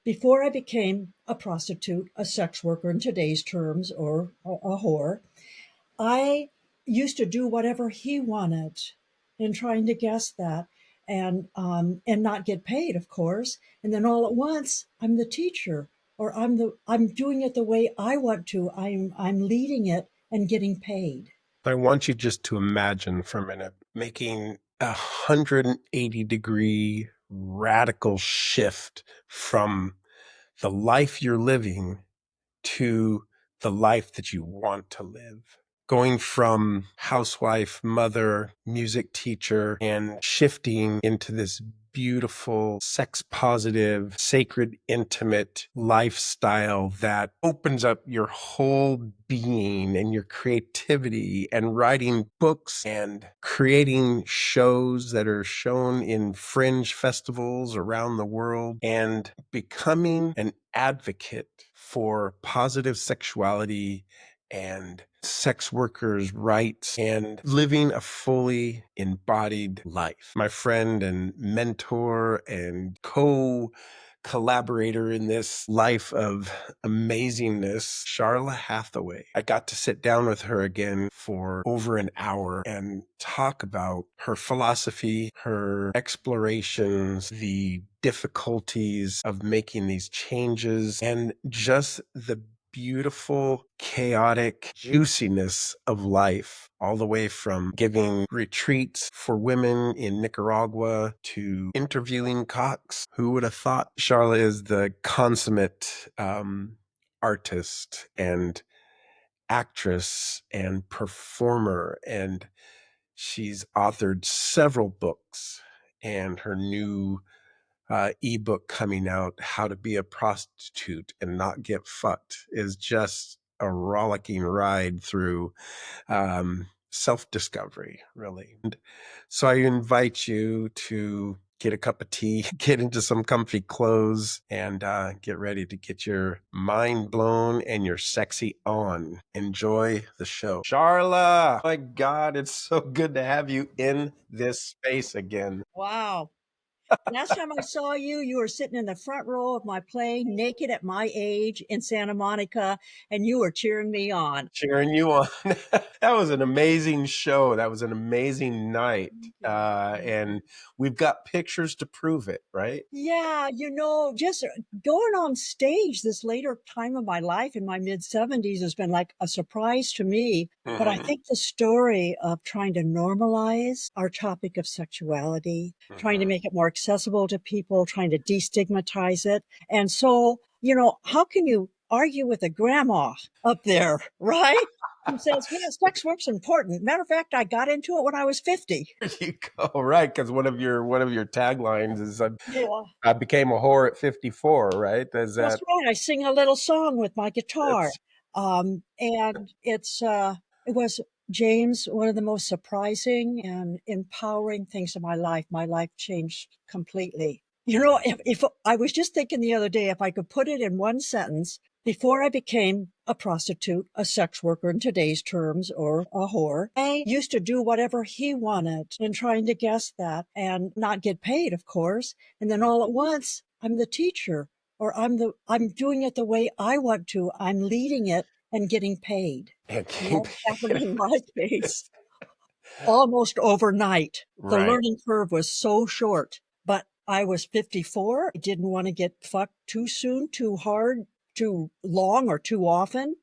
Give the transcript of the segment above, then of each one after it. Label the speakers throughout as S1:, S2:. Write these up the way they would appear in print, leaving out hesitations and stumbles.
S1: Before I became a prostitute, a sex worker in today's terms, or a whore, I used to do whatever he wanted and trying to guess that and not get paid, of course. And then all at once, I'm the teacher, or I'm doing it the way I want to. I'm leading it and getting paid.
S2: I want you just to imagine for a minute making 180-degree radical shift from the life you're living to the life that you want to live. Going from housewife, mother, music teacher, and shifting into this beautiful, sex positive, sacred, intimate lifestyle that opens up your whole being and your creativity, and writing books and creating shows that are shown in fringe festivals around the world, and becoming an advocate for positive sexuality and sex workers' rights and living a fully embodied life. My friend and mentor and collaborator in this life of amazingness, Charla Hathaway. I got to sit down with her again for over an hour and talk about her philosophy, her explorations, the difficulties of making these changes, and just the beautiful, chaotic juiciness of life, all the way from giving retreats for women in Nicaragua to interviewing cocks. Who would have thought? Charla is the consummate artist and actress and performer, and she's authored several books, and her new ebook coming out, How to Be a Prostitute and Not Get Fucked, is just a rollicking ride through self-discovery, really. And so I invite you to get a cup of tea, get into some comfy clothes, and get ready to get your mind blown and your sexy on. Enjoy the show. Charla, my God, it's so good to have you in this space again.
S1: Wow. Last time I saw you, you were sitting in the front row of my plane, naked at my age in Santa Monica, and you were cheering me on.
S2: Cheering you on. That was an amazing show. That was an amazing night. And we've got pictures to prove it, right?
S1: Yeah, just going on stage this later time of my life in my mid 70s has been like a surprise to me. But I
S2: Mm-hmm.
S1: think the story of trying to normalize our topic of sexuality, trying to
S2: Mm-hmm.
S1: make it more accessible to people, trying to destigmatize it. And so, how can you argue with a grandma up there, right? Who says, yeah, sex work's important. Matter of fact, I got into it when I was 50.
S2: There you go. Right, because one of your taglines is
S1: Yeah.
S2: I became a whore at 54. Right? Is
S1: That's
S2: that
S1: right. I sing a little song with my guitar.
S2: that's
S1: And it was, James, one of the most surprising and empowering things in my life. My life changed completely. If I was just thinking the other day, if I could put it in one sentence, before I became a prostitute, a sex worker in today's terms, or a whore, I used to do whatever he wanted and trying to guess that and not get paid, of course. And then all at once, I'm the teacher, or I'm doing it the way I want to. I'm leading it and getting paid.
S2: and
S1: And
S2: keep
S1: that happened in my case almost overnight. The
S2: right.
S1: learning curve was so short, but I was 54. I didn't want to get fucked too soon, too hard, too long, or too often.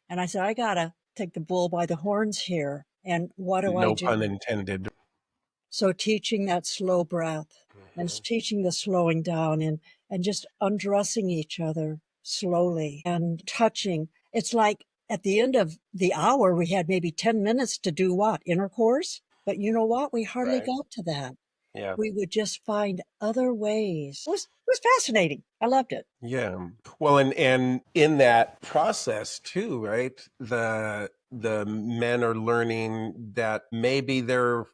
S1: And I said, I gotta take the bull by the horns here. And what do I
S2: No
S1: do?
S2: pun intended.
S1: So teaching that slow breath and
S2: Mhm.
S1: teaching the slowing down and just undressing each other slowly and touching. It's like at the end of the hour, we had maybe 10 minutes to do what? Intercourse? But you know what? We hardly
S2: Right.
S1: got to that.
S2: Yeah.
S1: We would just find other ways. It was fascinating. I loved it.
S2: Yeah. Well, and in that process too, right? The men are learning that maybe their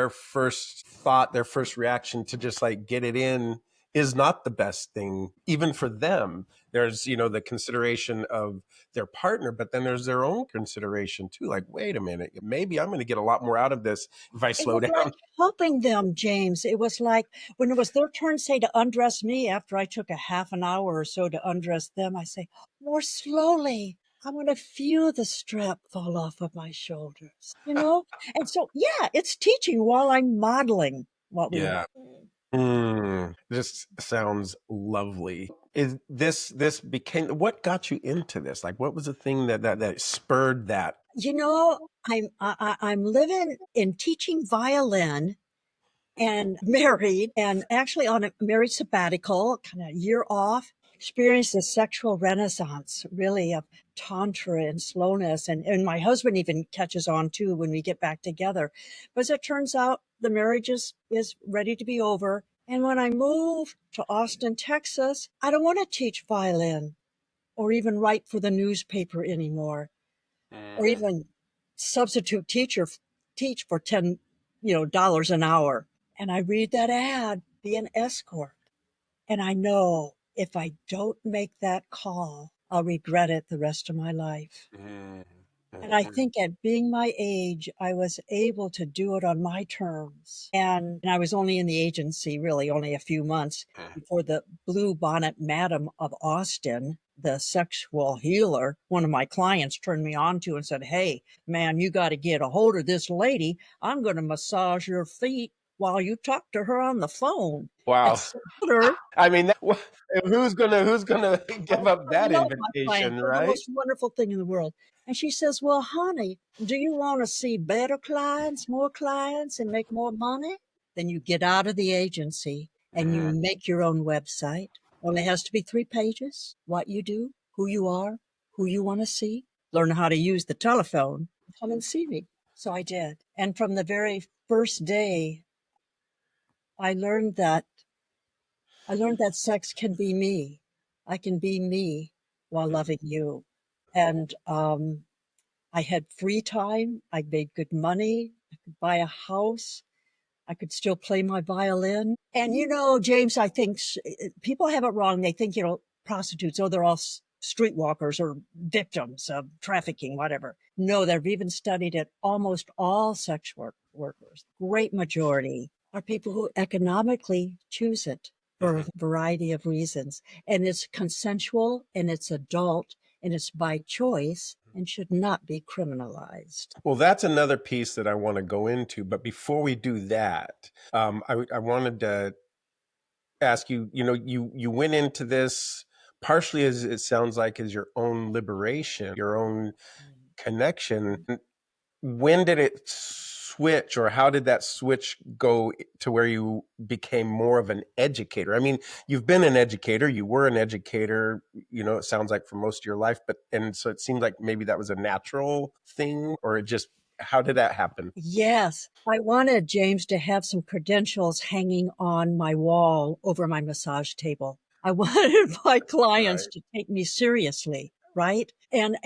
S2: first thought, their first reaction to just like get it in is not the best thing, even for them. There's, the consideration of their partner, but then there's their own consideration too. Like, wait a minute, maybe I'm going to get a lot more out of this if I
S1: It
S2: slow
S1: was like
S2: down.
S1: helping them, James. It was like when it was their turn, say, to undress me after I took a half an hour or so to undress them, I say, more slowly. I want to feel the strap fall off of my shoulders, you know? And so, yeah, it's teaching while I'm modeling what we want.
S2: Yeah. This sounds lovely. Is this became what got you into this? Like, what was the thing that spurred that?
S1: You know, I'm living in teaching violin and married, and actually on a married sabbatical, kind of year off, experienced a sexual renaissance, really, of tantra and slowness. And my husband even catches on too when we get back together. But as it turns out, the marriage is ready to be over. And when I moved to Austin, Texas, I don't want to teach violin or even write for the newspaper anymore or
S2: Mm,
S1: even substitute teach for $10 an hour. And I read that ad, be an escort. And I know if I don't make that call, I'll regret it the rest of my life.
S2: mm,
S1: And I
S2: mm,
S1: think at being my age, I was able to do it on my terms. And I was only in the agency really only a few months
S2: mm.
S1: before the Blue Bonnet Madam of Austin, the sexual healer, one of my clients turned me on to and said, "Hey, man, you got to get a hold of this lady. I'm going to massage your feet while you talk to her on the phone." And
S2: Wow.
S1: so I told her,
S2: I mean, who's gonna give up
S1: I
S2: that
S1: love my clients.
S2: invitation,
S1: They're the
S2: right?
S1: most wonderful thing in the world. And she says, "Well, honey, do you want to see better clients, more clients, and make more money? Then you get out of the agency and you
S2: Mhm.
S1: make your own website. Only has to be 3 pages. What you do, who you are, who you want to see, learn how to use the telephone, come and see me." So I did. And from the very first day, I learned that I learned that sex can be me. I can be me while loving you. And I had free time. I made good money. I could buy a house. I could still play my violin. And, James, I think people have it wrong. They think, prostitutes, oh, they're all streetwalkers or victims of trafficking, whatever. No, they've even studied it. Almost all sex workers, great majority, are people who economically choose it for a
S2: Mhm.
S1: variety of reasons. And it's consensual and it's adult and it's by choice and should not be criminalized.
S2: Well, that's another piece that I want to go into. But before we do that, I wanted to ask you. You went into this partially as it sounds like as your own liberation, your own connection. When did it switch, or how did that switch go to where you became more of an educator? I mean, you've been an educator, you were an educator, it sounds like for most of your life, and so it seemed like maybe that was a natural thing, or it just, how did that happen?
S1: Yes, I wanted James to have some credentials hanging on my wall over my massage table. I wanted my clients
S2: Right.
S1: to take me seriously, right? And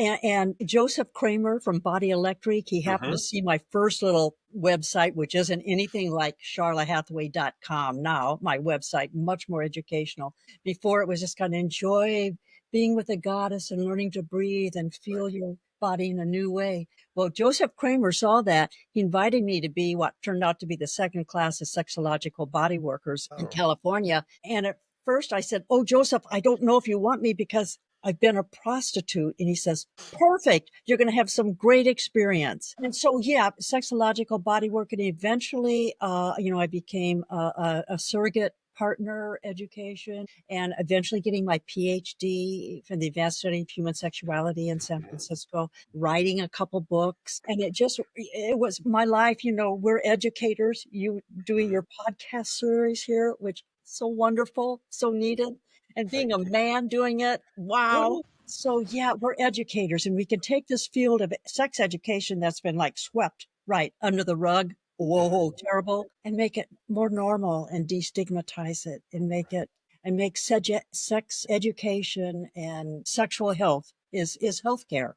S1: Joseph Kramer from Body Electric, he happened to
S2: Hmm.
S1: see my first little website, which isn't anything like charlahathaway.com now. My website, much more educational. Before it was just kind of enjoy being with a goddess and learning to breathe and
S2: Right.
S1: feel your body in a new way. Well, Joseph Kramer saw that. He invited me to be what turned out to be the second class of sexological body workers in
S2: Oh.
S1: California. And at first I said, "Oh, Joseph, I don't know if you want me because I've been a prostitute." And he says, "Perfect. You're going to have some great experience." And so, yeah, sexological body work. And eventually, I became a surrogate partner education and eventually getting my PhD from the Advanced Study of Human Sexuality in San Francisco, writing a couple books. And it was my life. We're educators, you doing
S2: Mhm.
S1: your podcast series here, which is so wonderful, so needed. And being
S2: Thank
S1: a
S2: you.
S1: man doing it, wow. So yeah, we're educators and we can take this field of sex education that's been like swept right under the rug. Whoa, terrible, and make it more normal and destigmatize it and make sex education and sexual health is healthcare.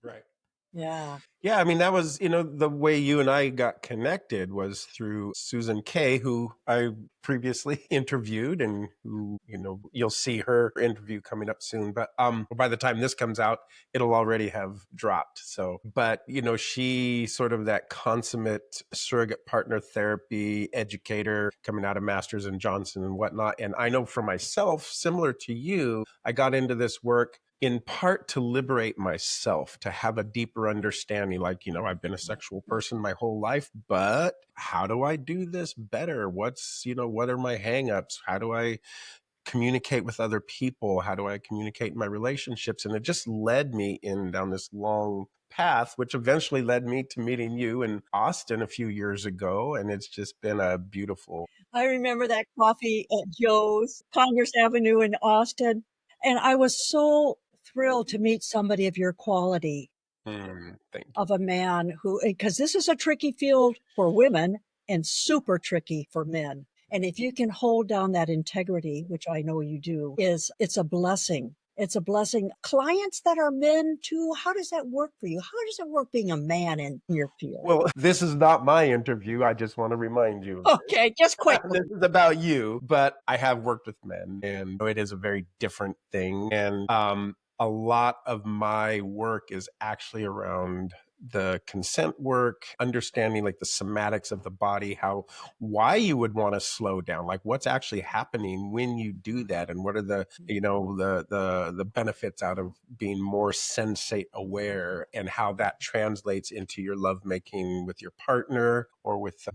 S2: Right.
S1: Yeah.
S2: Yeah, I mean, that was, the way you and I got connected was through Susan Kay, who I previously interviewed and who, you'll see her interview coming up soon. But by the time this comes out, it'll already have dropped. So, but, she sort of that consummate surrogate partner therapy educator coming out of Masters and Johnson and whatnot. And I know for myself, similar to you, I got into this work in part to liberate myself, to have a deeper understanding. Like, I've been a sexual person my whole life, but how do I do this better? What are my hangups? How do I communicate with other people? How do I communicate in my relationships? And it just led me in down this long path, which eventually led me to meeting you in Austin a few years ago. And it's just been a beautiful.
S1: I remember that coffee at Joe's, Congress Avenue in Austin. And I was so thrilled to meet somebody of your quality,
S2: Thank you.
S1: of a man who, because this is a tricky field for women and super tricky for men. And if you can hold down that integrity, which I know you do, it's a blessing. It's a blessing. Clients that are men too, how does that work for you? How does it work being a man in your field?
S2: Well, this is not my interview. I just want to remind you.
S1: Okay, just quickly.
S2: This is about you, but I have worked with men and it is a very different thing. And a lot of my work is actually around the consent work, understanding like the somatics of the body, why you would want to slow down, like what's actually happening when you do that, and what are the the benefits out of being more sensate aware, and how that translates into your lovemaking with your partner, or with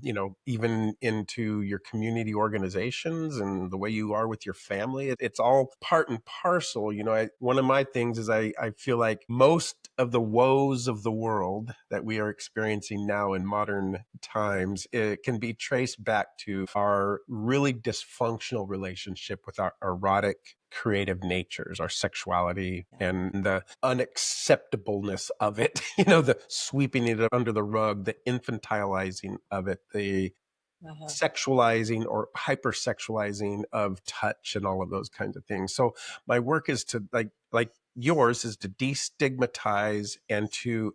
S2: even into your community organizations and the way you are with your family. It's all part and parcel. One of my things is I feel like most of the woes of the world that we are experiencing now in modern times, it can be traced back to our really dysfunctional relationship with our erotic creative natures, our sexuality, and the unacceptableness of it, the sweeping it under the rug, the infantilizing of it, the sexualizing or hypersexualizing of touch and all of those kinds of things. So my work is to like yours is to destigmatize and to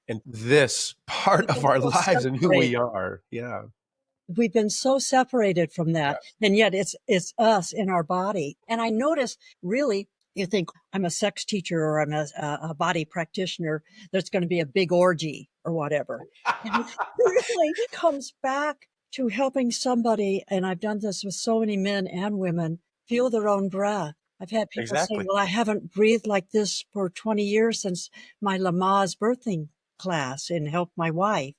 S2: and this part
S1: We've
S2: of
S1: been
S2: our
S1: so
S2: lives and who we
S1: separated.
S2: are. Yeah.
S1: We've been so separated from that, and yet it's us in our body. And I notice, really, you think I'm a sex teacher or I'm a body practitioner, there's going to be a big orgy or whatever. And it really comes back to helping somebody, and I've done this with so many men and women, feel their own breath. I've had people say,
S2: Exactly.
S1: well, I haven't breathed like this for 20 years since my Lamaze birthing class and helped my wife,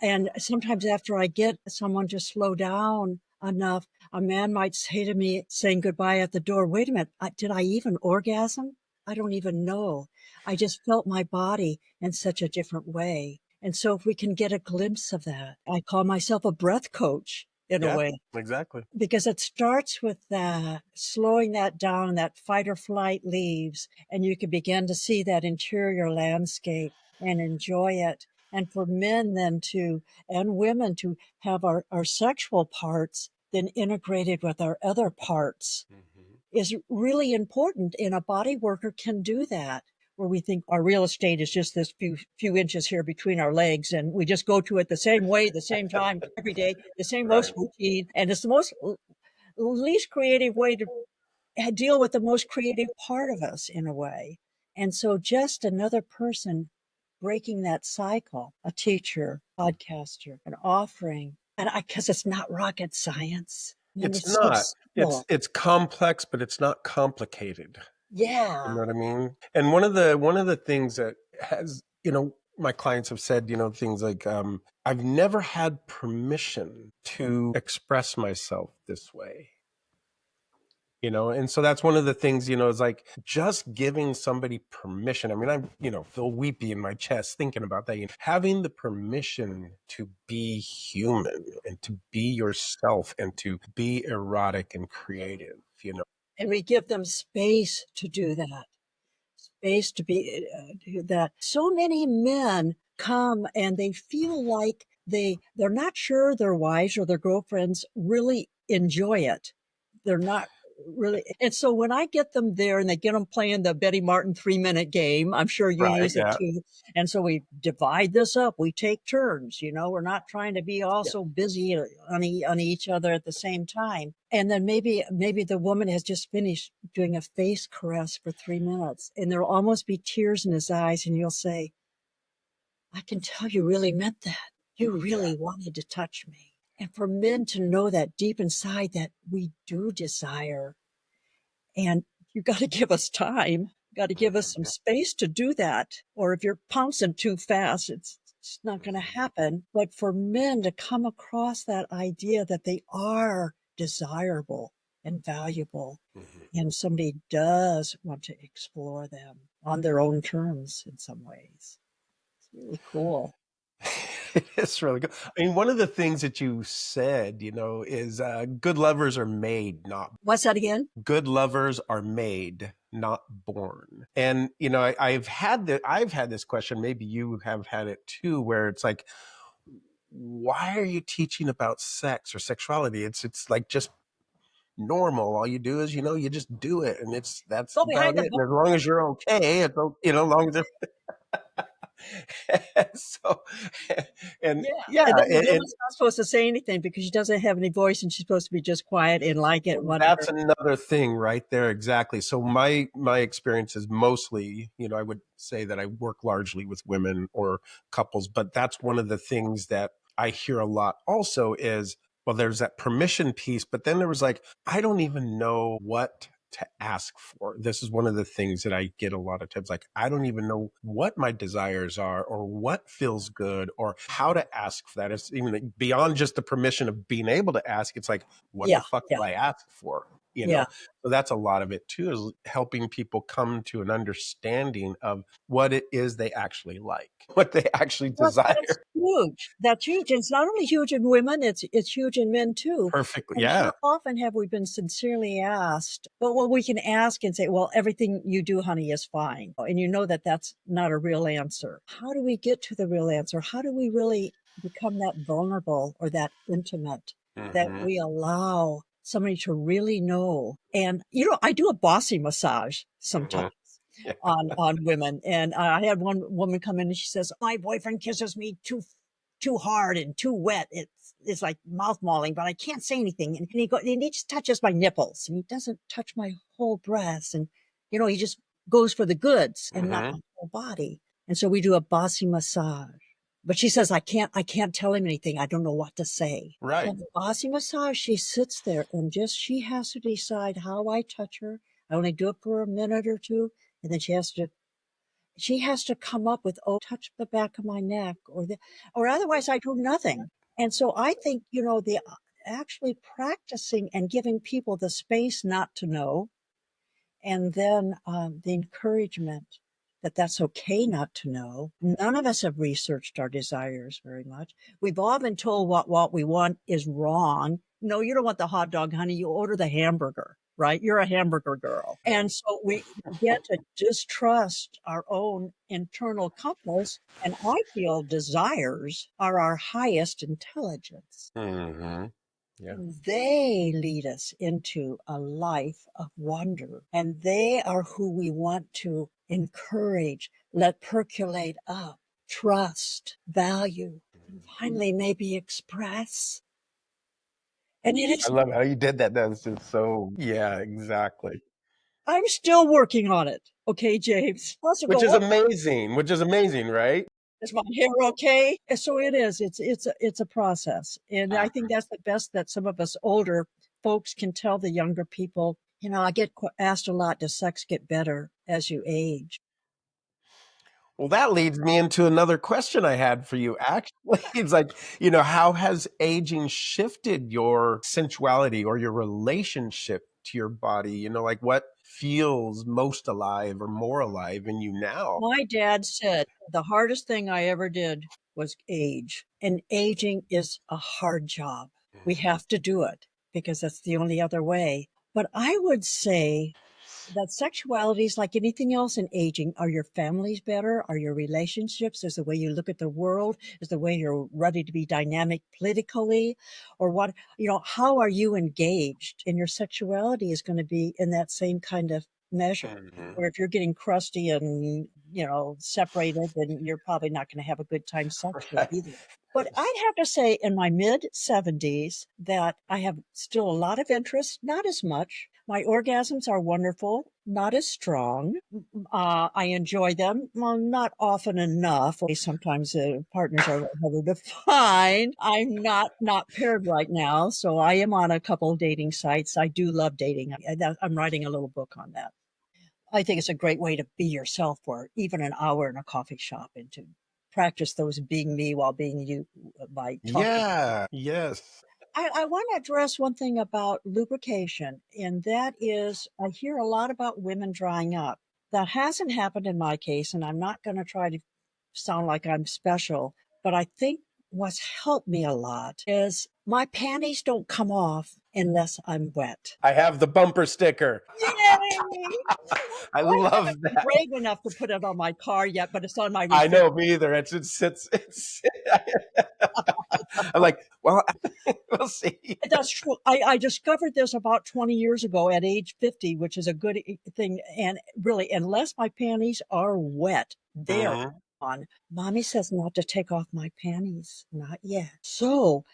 S1: and sometimes after I get someone to slow down enough, a man might say to me, saying goodbye at the door, wait a minute, did I even orgasm? I don't even know. I just felt my body in such a different way. And so if we can get a glimpse of that, I call myself a breath coach in a
S2: Yeah,
S1: way,
S2: exactly.
S1: because it starts with that, slowing that down, that fight or flight leaves, and you can begin to see that interior landscape and enjoy it. And for men then and women to have our sexual parts then integrated with our other parts is really important. And a body worker can do that, where we think our real estate is just this few inches here between our legs, and we just go to it the same way, the same time, every day, the same
S2: Right.
S1: most routine, and it's the most least creative way to deal with the most creative part of us in a way. And so just another person breaking that cycle, a teacher, podcaster, an offering, and I guess it's not rocket science. I mean,
S2: It's
S1: it's so
S2: not. It's
S1: simple.
S2: it's complex, but it's not complicated. You know
S1: Yeah.
S2: what I mean? And one of the things that has, my clients have said, things like, I've never had permission to express myself this way. And so that's one of the things, is like just giving somebody permission. I mean, I'm, feel weepy in my chest thinking about that. Having the permission to be human and to be yourself and to be erotic and creative.
S1: And we give them space to do that, space to be do that. So many men come and they feel like they're not sure their wives or their girlfriends really enjoy it. They're not. really. And so when I get them there and they get them playing the Betty Martin 3-minute game, I'm sure you
S2: Right.
S1: use it
S2: Yeah.
S1: too. And so we divide this up. We take turns, we're not trying to be all
S2: Yeah.
S1: so busy on each other at the same time. And then maybe the woman has just finished doing a face caress for 3 minutes and there'll almost be tears in his eyes. And you'll say, I can tell you really meant that. You really wanted to touch me. And for men to know that deep inside that we do desire, and you got to give us time, got to give us some space to do that. Or if you're pouncing too fast, it's not going to happen. But for men to come across that idea that they are desirable and valuable, and somebody does want to explore them on their own terms in some ways. It's really cool.
S2: It's really good. I mean, one of the things that you said, is good lovers are made, not
S1: What's that again?
S2: good lovers are made, not born. And I've had this question. Maybe you have had it too, where it's like, why are you teaching about sex or sexuality? It's like just normal. All you do is, you just do it, and that's
S1: Go
S2: about
S1: behind the
S2: it.
S1: bar.
S2: And as long as you're okay, as long as so, and
S1: Yeah.
S2: yeah,
S1: And then the woman's not supposed to say anything because she doesn't have any voice and she's supposed to be just quiet and like it,
S2: that's
S1: whatever.
S2: another thing right there. Exactly. So my experience is mostly, I would say that I work largely with women or couples, but that's one of the things that I hear a lot also is, well, there's that permission piece, but then there was like, I don't even know what to ask for. This is one of the things that I get a lot of times. Like, I don't even know what my desires are or what feels good or how to ask for that. It's even beyond just the permission of being able to ask. It's like, what the
S1: Yeah.
S2: fuck
S1: Yeah.
S2: do I ask for?
S1: Yeah.
S2: So that's a lot of it too, is helping people come to an understanding of what it is they actually like, what they actually
S1: Well, that's
S2: desire.
S1: huge. That's huge. And it's not only huge in women, it's huge in men too.
S2: Perfectly.
S1: And how
S2: Yeah.
S1: often have we been sincerely asked? But well, we can ask and say, well, everything you do, honey, is fine. And you know that that's not a real answer. How do we get to the real answer? How do we really become that vulnerable or that intimate that
S2: Hmm.
S1: we allow somebody to really know? And, I do a bossy massage sometimes
S2: Hmm. Yeah.
S1: on women. And I had one woman come in and she says, my boyfriend kisses me too hard and too wet. It's like mouth mauling, but I can't say anything. And he just touches my nipples and he doesn't touch my whole breast. And, he just goes for the goods and not
S2: Hmm.
S1: my whole body. And so we do a bossy massage. But she says, I can't tell him anything. I don't know what to say. So
S2: Right.
S1: the bossy massage, she sits there and she has to decide how I touch her. I only do it for a minute or two. And then she has to come up with, oh, touch the back of my neck or otherwise I do nothing. And so I think, the actually practicing and giving people the space not to know, and then the encouragement that that's okay not to know. None of us have researched our desires very much. We've all been told what we want is wrong. No, you don't want the hot dog, honey. You order the hamburger, right? You're a hamburger girl. And so we get to distrust our own internal compass. And I feel desires are our highest intelligence.
S2: Hmm. Yeah.
S1: They lead us into a life of wonder, and they are who we want to encourage, let percolate up, trust, value, and finally maybe express. And it
S2: I
S1: is,
S2: love how you did that. That's just so, yeah, exactly.
S1: I'm still working on it. Okay, James. Also
S2: Which
S1: go,
S2: is
S1: oh,
S2: amazing, right?
S1: is my hair okay? And so it is. It's a process. And I think that's the best that some of us older folks can tell the younger people. I get asked a lot, does sex get better as you age?
S2: Well, that leads me into another question I had for you, actually. It's like, how has aging shifted your sensuality or your relationship to your body? Like what feels most alive or more alive in you now?
S1: My dad said the hardest thing I ever did was age. And aging is a hard job. We have to do it because that's the only other way. But I would say that sexuality is like anything else in aging. Are your families better? Are your relationships? Is the way you look at the world? Is the way you're ready to be dynamic politically? Or what, how are you engaged? And your sexuality is going to be in that same kind of measure.
S2: Mhm.
S1: Or if you're getting crusty and, separated, then you're probably not going to have a good time sexually
S2: Right.
S1: either. But I'd have to say in my mid 70s that I have still a lot of interest, not as much. My orgasms are wonderful, not as strong. I enjoy them. Well, not often enough. Sometimes partners are harder to find. I'm not paired right now, so I am on a couple of dating sites. I do love dating. I'm writing a little book on that. I think it's a great way to be yourself for even an hour in a coffee shop and to practice those being me while being you by talking.
S2: Yeah. Yes.
S1: I want to address one thing about lubrication, and that is I hear a lot about women drying up. That hasn't happened in my case, and I'm not going to try to sound like I'm special, but I think what's helped me a lot is my panties don't come off unless I'm wet.
S2: I have the bumper sticker.
S1: Yay!
S2: I
S1: I
S2: love
S1: haven't been
S2: that.
S1: brave enough to put it on my car yet, but it's on my
S2: I
S1: refrigerator.
S2: know, me either. It's I'm like, well, we'll see.
S1: That's true. I discovered this about 20 years ago at age 50, which is a good thing. And really, unless my panties are wet, they're
S2: Mhm.
S1: on. Mommy says not to take off my panties. Not yet. So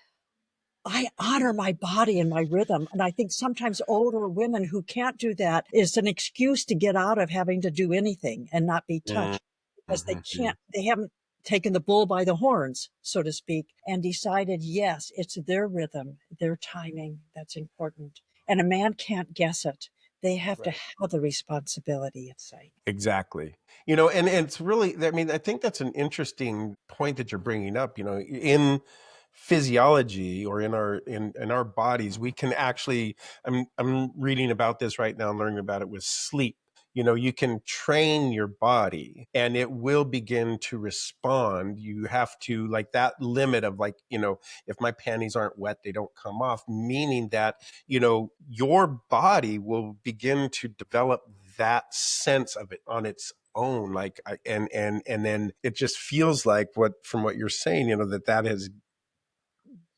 S1: I honor my body and my rhythm. And I think sometimes older women who can't do that is an excuse to get out of having to do anything and not be
S2: Mhm.
S1: touched because they haven't taken the bull by the horns, so to speak, and decided, yes, it's their rhythm, their timing that's important. And a man can't guess it. They have to
S2: Right.
S1: have the responsibility of saying.
S2: Exactly. And it's really, I mean, I think that's an interesting point that you're bringing up. In physiology or in our bodies, we can actually, I'm reading about this right now, learning about it with sleep. You can train your body and it will begin to respond. You have to, like, that limit of, like, if my panties aren't wet, they don't come off, meaning that your body will begin to develop that sense of it on its own, like and then it just feels like, what you're saying, that has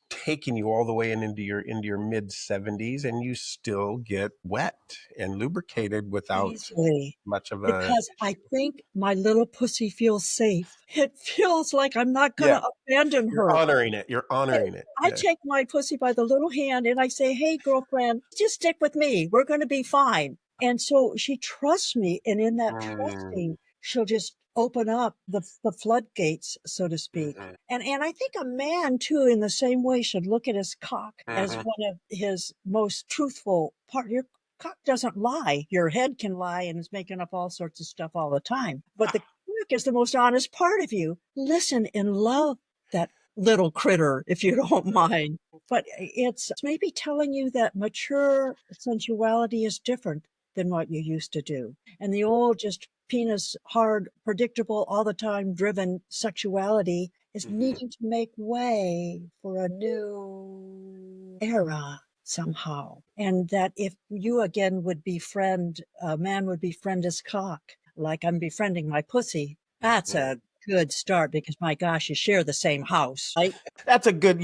S2: taken you all the way into your mid 70s, and you still get wet and lubricated without
S1: Easily.
S2: much of a
S1: Because I
S2: issue.
S1: think my little pussy feels safe. It feels like I'm not going
S2: Yeah,
S1: to abandon
S2: you're
S1: her.
S2: honoring it, you're
S1: I
S2: honoring it.
S1: I
S2: Yeah.
S1: take my pussy by the little hand and I say, "Hey, girlfriend, just stick with me. We're going to be fine." And so she trusts me. And in that
S2: Mm,
S1: trusting, she'll just open up the floodgates, so to speak.
S2: mhm,
S1: And I think a man, too, in the same way, should look at his cock as
S2: mhm.
S1: one of his most truthful part. Your cock doesn't lie. Your head can lie and is making up all sorts of stuff all the time. But the cock is the most honest part of you. Listen and love that little critter, if you don't mind. But it's maybe telling you that mature sensuality is different than what you used to do. And the old, just penis hard, predictable, all the time driven sexuality is
S2: Mhm.
S1: needing to make way for a new era somehow. And that if you again would befriend, a man would befriend his cock, like I'm befriending my pussy, that's
S2: Mhm.
S1: a good start because my gosh, you share the same house, right?
S2: That's a good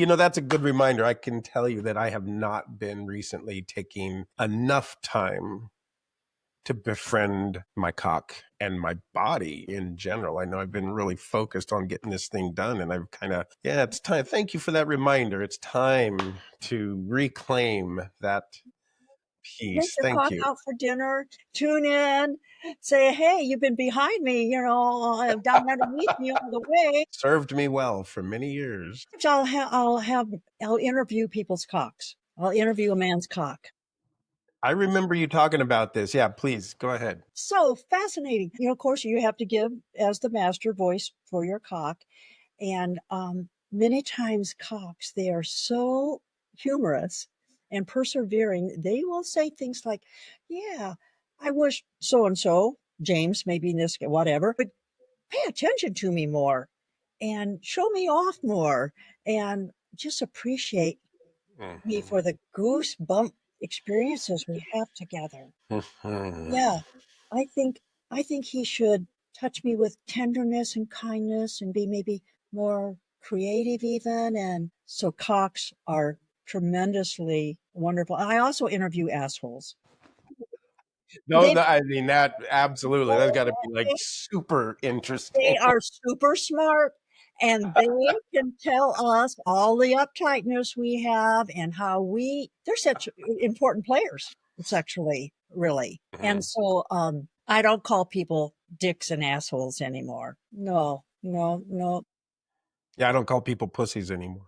S2: reminder. I can tell you that I have not been recently taking enough time to befriend my cock and my body in general. I know I've been really focused on getting this thing done, and I've kind of, yeah, it's time. Thank you for that reminder. It's time to reclaim that
S1: Take
S2: piece.
S1: your
S2: Thank
S1: cock
S2: you.
S1: out for dinner, tune in, say, hey, you've been behind me, down underneath me all the way.
S2: Served me well for many years.
S1: I'll interview people's cocks. I'll interview a man's cock.
S2: I remember you talking about this. Yeah, please go ahead.
S1: So fascinating. Of course, you have to give as the master voice for your cock. And many times cocks, they are so humorous and persevering. They will say things like, yeah, I wish so and so, James, maybe in this, whatever, but pay attention to me more and show me off more and just appreciate me
S2: Mhm.
S1: for the goosebump. experiences we have together.
S2: Mhm.
S1: Yeah, I think he should touch me with tenderness and kindness and be maybe more creative even. And so cocks are tremendously wonderful. I also interview assholes.
S2: No,
S1: They
S2: I mean, that absolutely. That's got to be like super
S1: they
S2: interesting.
S1: are super smart and they can tell us all the uptightness we have and how they're such important players sexually, really. And
S2: Mhm.
S1: so I don't call people dicks and assholes anymore. No, no, no.
S2: Yeah, I don't call people pussies anymore,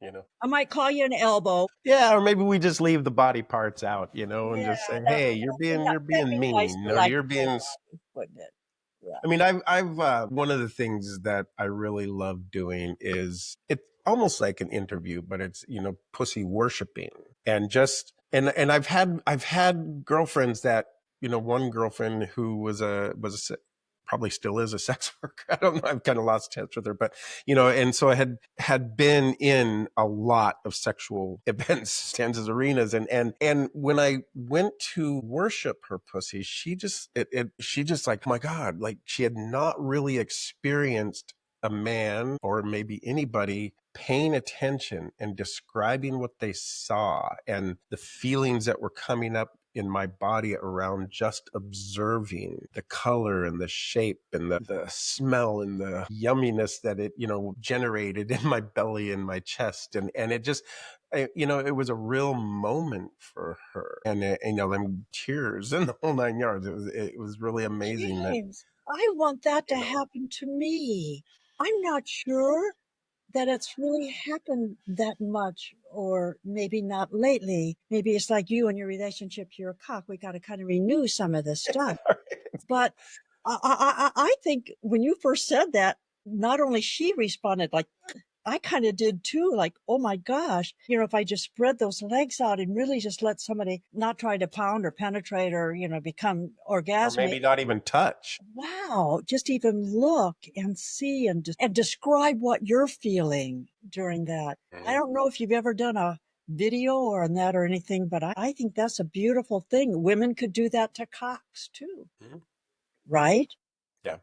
S2: you know?
S1: I might call you an elbow.
S2: Yeah, or maybe we just leave the body parts out, and
S1: Yeah,
S2: just say,
S1: that,
S2: "Hey, you're
S1: that'd
S2: being
S1: be nice
S2: mean,
S1: for
S2: or
S1: like
S2: you're
S1: a
S2: being."
S1: body, wouldn't it? Yeah.
S2: I mean, I've one of the things that I really love doing is it's almost like an interview, but it's pussy worshiping, and and I've had girlfriends that one girlfriend who probably still is a sex worker. I don't know. I've kind of lost touch with her, but and so I had been in a lot of sexual events, stanzas, arenas, and when I went to worship her pussy, she just like, oh my God, like she had not really experienced a man or maybe anybody paying attention and describing what they saw and the feelings that were coming up in my body around just observing the color and the shape and the smell and the yumminess that it generated in my belly and my chest, and it just it was a real moment for her, and them tears and the whole 9 yards. It was really amazing that
S1: James, I want that to
S2: you know
S1: happen to me. I'm not sure that it's really happened that much, or maybe not lately. Maybe it's like you and your relationship to your cock. We got to kind of renew some of this stuff. But I think when you first said that, not only she responded like I kind of did too, like, oh my gosh, if I just spread those legs out and really just let somebody not try to pound or penetrate or, become
S2: or
S1: orgasmic.
S2: maybe not even touch.
S1: Wow, just even look and see and describe what you're feeling during that. I
S2: Mhm.
S1: don't know if you've ever done a video or on that or anything, but I think that's a beautiful thing. Women could do that to cocks too,
S2: Mhm.
S1: right?
S2: Yeah.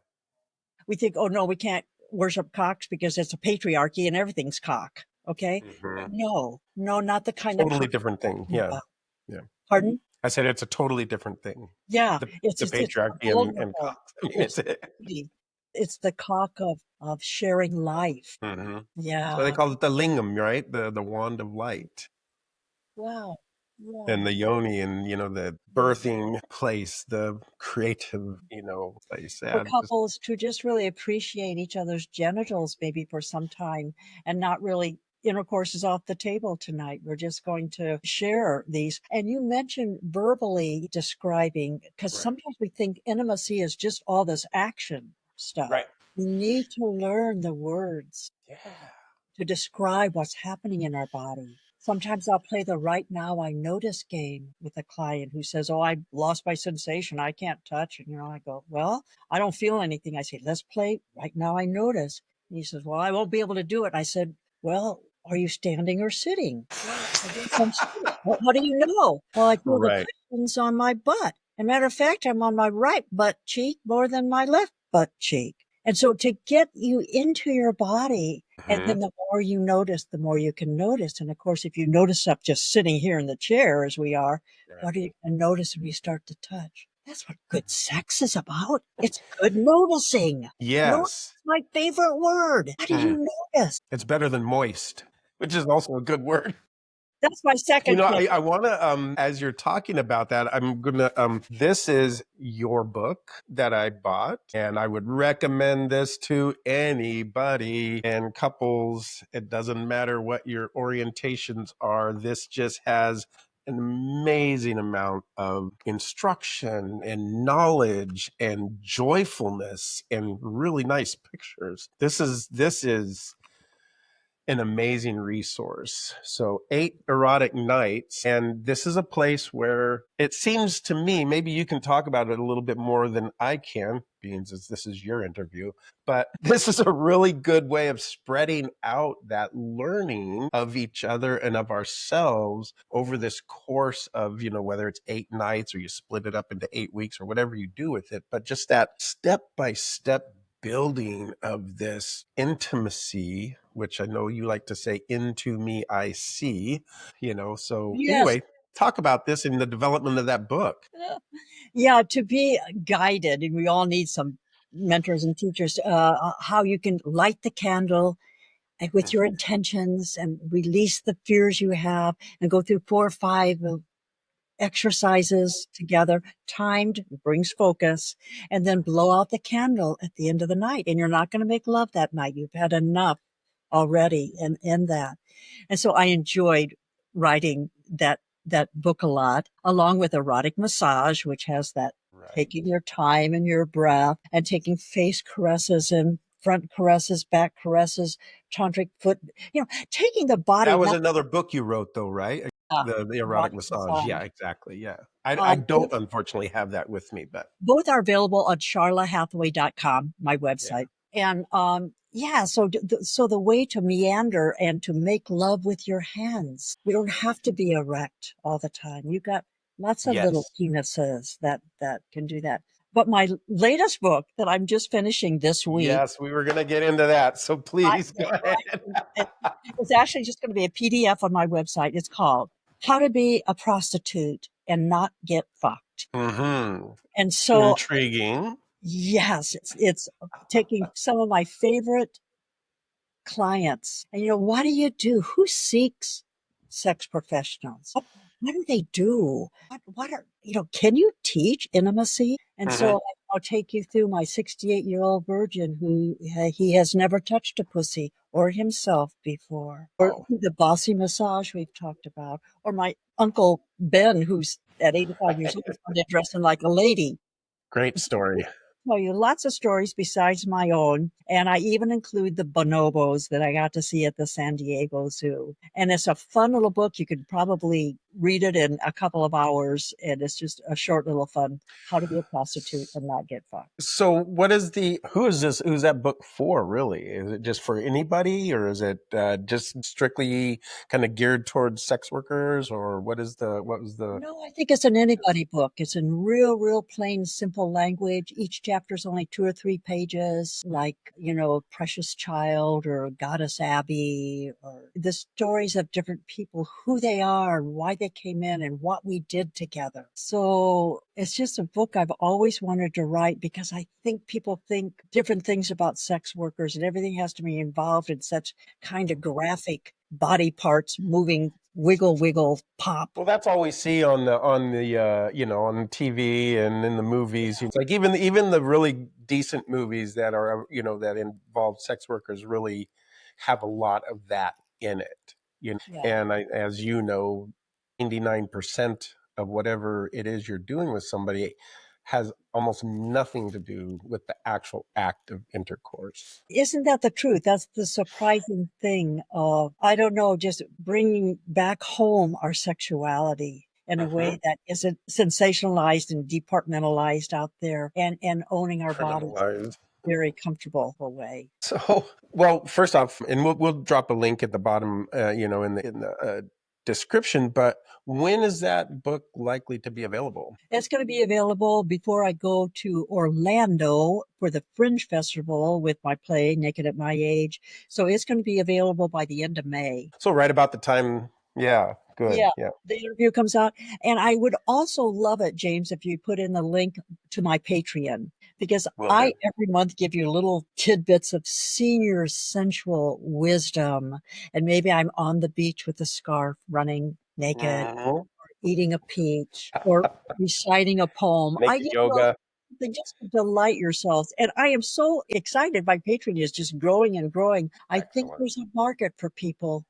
S1: We think, oh no, we can't worship cocks because it's a patriarchy and everything's cock. Okay.
S2: Mhm.
S1: No, no, not the kind of
S2: Totally
S1: cock.
S2: different thing. Yeah.
S1: About.
S2: Yeah.
S1: Pardon?
S2: I said it's a totally different thing.
S1: Yeah,
S2: The
S1: it's
S2: the
S1: it's
S2: patriarchy and
S1: vulnerable.
S2: cops. I mean,
S1: It's
S2: it's it.
S1: beauty. It's the cock of sharing life.
S2: Mhm. So they
S1: Yeah.
S2: call it the lingam, right? The wand of light,
S1: Wow. Yeah.
S2: and the yoni, and the
S1: Yeah.
S2: birthing place, the creative, place.
S1: For
S2: Yeah, just
S1: couples to just really appreciate each other's genitals maybe for some time and not really intercourse is off the table tonight. We're just going to share these. And you mentioned verbally describing, because
S2: right,
S1: sometimes we think intimacy is just all this action stuff.
S2: right.
S1: We need to learn the words
S2: Yeah.
S1: to describe what's happening in our body. Sometimes I'll play the right now I notice game with a client who says, oh, I lost my sensation. I can't touch. And, I go, well, I don't feel anything. I say, let's play right now I notice. And he says, well, I won't be able to do it. I said, well, are you standing or sitting? Well, I guess I'm sitting. Well, how do you know? Well, I feel the
S2: Right.
S1: cushions on my butt. As a matter of fact, I'm on my right butt cheek more than my left butt cheek. And so to get you into your body, and
S2: Mhm.
S1: then the more you notice, the more you can notice. And of course, if you notice up just sitting here in the chair as we are,
S2: Right.
S1: what are you going to notice when you start to touch? That's what good sex is about. It's good noticing. Notice
S2: Yes.
S1: is my favorite word. How do
S2: Mm.
S1: you notice?
S2: It's better than moist, which is also a good word.
S1: That's my second favorite.
S2: I want to, as you're talking about that, I'm going to, this is your book that I bought, and I would recommend this to anybody and couples. It doesn't matter what your orientations are. This just has an amazing amount of instruction and knowledge and joyfulness and really nice pictures. This is an amazing resource. So 8 Erotic Nights. And this is a place where it seems to me, maybe you can talk about it a little bit more than I can, being as this is your interview, but this is a really good way of spreading out that learning of each other and of ourselves over this course of, whether it's 8 nights or you split it up into 8 weeks or whatever you do with it, but just that step by step building of this intimacy, which I know you like to say, into me, I see, So
S1: Yes.
S2: anyway, talk about this in the development of that book.
S1: Yeah, to be guided, and we all need some mentors and teachers, how you can light the candle with your intentions and release the fears you have and go through 4 or 5 exercises together, timed, brings focus, and then blow out the candle at the end of the night. And you're not going to make love that night. You've had enough already in that. And so I enjoyed writing that book a lot, along with erotic massage, which has that
S2: Right.
S1: taking your time and your breath and taking face caresses and front caresses, back caresses, tantric foot, taking the body,
S2: That was
S1: not
S2: another book you wrote, though, right? The erotic
S1: erotic
S2: massage.
S1: massage.
S2: Yeah, exactly. Yeah. I don't unfortunately have that with me, but
S1: Both are available on charlahathaway.com, my
S2: yeah.
S1: website. And yeah, so the way to meander and to make love with your hands. We don't have to be erect all the time. You got lots of little
S2: Yes.
S1: penises that can do that. But my latest book that I'm just finishing this week,
S2: Yes, we were going to get into that. So please go ahead.
S1: it's actually just going to be a PDF on my website. It's called How to Be a Prostitute and Not Get Fucked.
S2: Mm-hmm.
S1: And so
S2: Intriguing.
S1: yes, it's taking some of my favorite clients. And what do you do? Who seeks sex professionals? What do they do? What are, can you teach intimacy? And
S2: Mm-hmm.
S1: so I'll take you through my 68-year-old virgin who he has never touched a pussy or himself before, or
S2: Oh.
S1: the bossy massage we've talked about, or my uncle Ben, who's at 85 years old, started dressing like a lady.
S2: Great story.
S1: Tell you lots of stories besides my own. And I even include the bonobos that I got to see at the San Diego Zoo. And it's a fun little book. You could probably read it in a couple of hours. And it's just a short little fun how to be a prostitute and not get fucked.
S2: So who's that book for, really? Is it just for anybody, or is it just strictly kind of geared towards sex workers, or what was the
S1: No, I think it's an anybody book. It's in real plain, simple language. Each chapter's only 2 or 3 pages, like, Precious Child or Goddess Abby, or the stories of different people, who they are, why they came in, and what we did together. So it's just a book I've always wanted to write because I think people think different things about sex workers and everything has to be involved in such kind of graphic body parts moving, wiggle, wiggle, pop.
S2: Well, that's all we see on TV and in the movies. It's like even the really decent movies that are that involve sex workers really have a lot of that in it.
S1: Yeah.
S2: And as 99% of whatever it is you're doing with somebody has almost nothing to do with the actual act of intercourse.
S1: Isn't that the truth? That's the surprising thing of, I don't know, just bringing back home our sexuality in a
S2: Hmm.
S1: way that isn't sensationalized and departmentalized out there, and owning our bodies
S2: Criminalized.
S1: in a very comfortable way.
S2: So, well, first off, and we'll drop a link at the bottom, in the description. But when is that book likely to be available?
S1: It's going to be available before I go to Orlando for the Fringe Festival with my play, Naked at My Age. So it's going to be available by the end of May.
S2: So right about the time. Yeah, good.
S1: Yeah,
S2: Yeah,
S1: the interview comes out. And I would also love it, James, if you put in the link to my Patreon, because
S2: will
S1: I
S2: do.
S1: every month give you little tidbits of senior sensual wisdom. And maybe I'm on the beach with a scarf running naked,
S2: Mhm.
S1: eating a peach, or reciting a poem. I
S2: Naked
S1: give you all
S2: yoga.
S1: something just to delight yourselves. And I am so excited. My Patreon is just growing and growing. I think
S2: Excellent.
S1: there's a market for people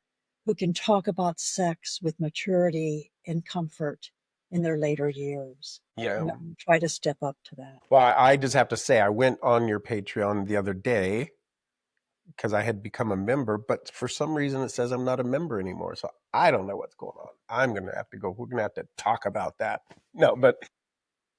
S1: who can talk about sex with maturity and comfort in their later years.
S2: Yeah.
S1: And I'm try to step up to that.
S2: Well, I just have to say, I went on your Patreon the other day, because I had become a member, but for some reason it says I'm not a member anymore. So I don't know what's going on. I'm going to have to go. We're going to have to talk about that. No, but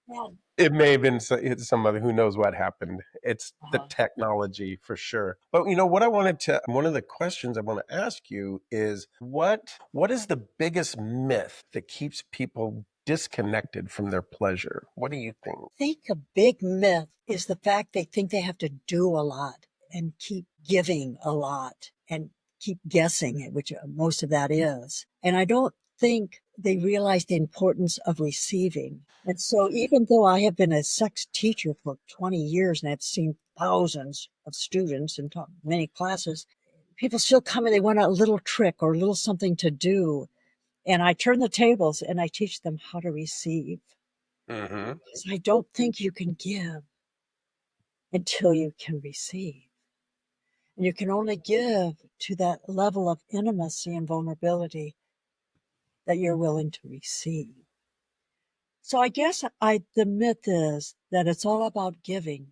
S1: Well,
S2: it may have been it's somebody who knows what happened. It's the
S1: uh,
S2: technology for sure. But one of the questions I want to ask you is what is the biggest myth that keeps people disconnected from their pleasure? What do you think?
S1: I think a big myth is the fact they think they have to do a lot and keep giving a lot and keep guessing, which most of that is. And I don't think they realize the importance of receiving. And so even though I have been a sex teacher for 20 years and I've seen thousands of students and taught many classes, people still come and they want a little trick or a little something to do. And I turn the tables and I teach them how to receive.
S2: Mm-hmm.
S1: Because I don't think you can give until you can receive. And you can only give to that level of intimacy and vulnerability that you're willing to receive. So I guess the myth is that it's all about giving.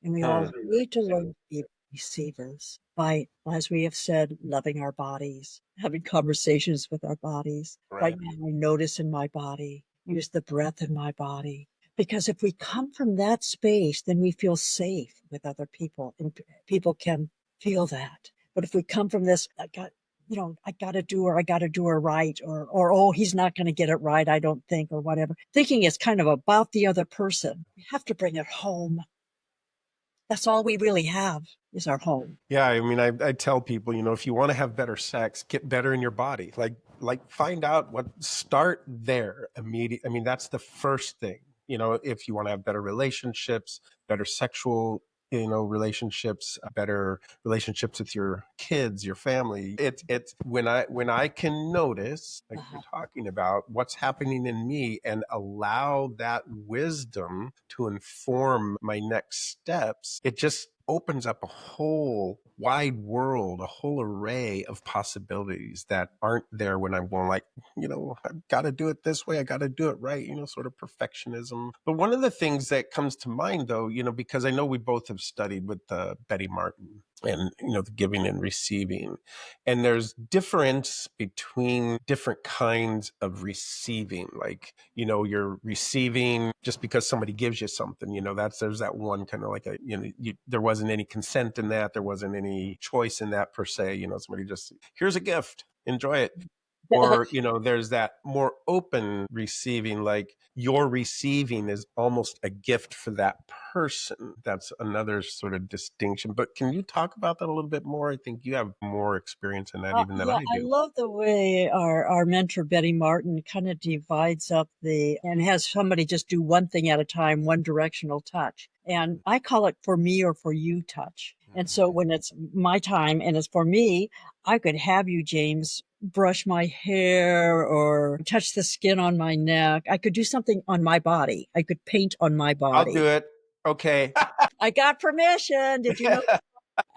S1: And we all need to learn to be receivers by, as we have said, loving our bodies, having conversations with our bodies. Right
S2: Right.
S1: now, I notice in my body, use the breath in my body. Because if we come from that space, then we feel safe with other people and people can feel that. But if we come from this, I got to do her, I got to do her right, or, oh, he's not going to get it right, I don't think, or whatever. Thinking is kind of about the other person. We have to bring it home. That's all we really have is our home.
S2: Yeah, I mean, I tell people, if you want to have better sex, get better in your body. Like find out start there immediately. I mean, that's the first thing. If you want to have better relationships, better sexual, relationships, better relationships with your kids, your family. It's when I can notice, like you're
S1: Uh-huh.
S2: talking about, what's happening in me and allow that wisdom to inform my next steps, it just opens up a whole wide world, a whole array of possibilities that aren't there when I'm going like, I've got to do it this way. I got to do it right, sort of perfectionism. But one of the things that comes to mind though, because I know we both have studied with Betty Martin and, the giving and receiving. And there's difference between different kinds of receiving. Like, you're receiving just because somebody gives you something, there's that one kind of like there wasn't any consent in that. There wasn't any choice in that per se. Somebody just, here's a gift, enjoy it. Or, there's that more open receiving, like your receiving is almost a gift for that person. That's another sort of distinction. But can you talk about that a little bit more? I think you have more experience in that even than
S1: Yeah,
S2: I
S1: I
S2: do.
S1: love the way our mentor, Betty Martin, kind of divides up and has somebody just do one thing at a time, one directional touch. And I call it for me or for you touch. And so when it's my time and it's for me, I could have you, James, brush my hair or touch the skin on my neck. I could do something on my body. I could paint on my
S2: I'll do
S1: body.
S2: it. Okay.
S1: I got permission. Did you know?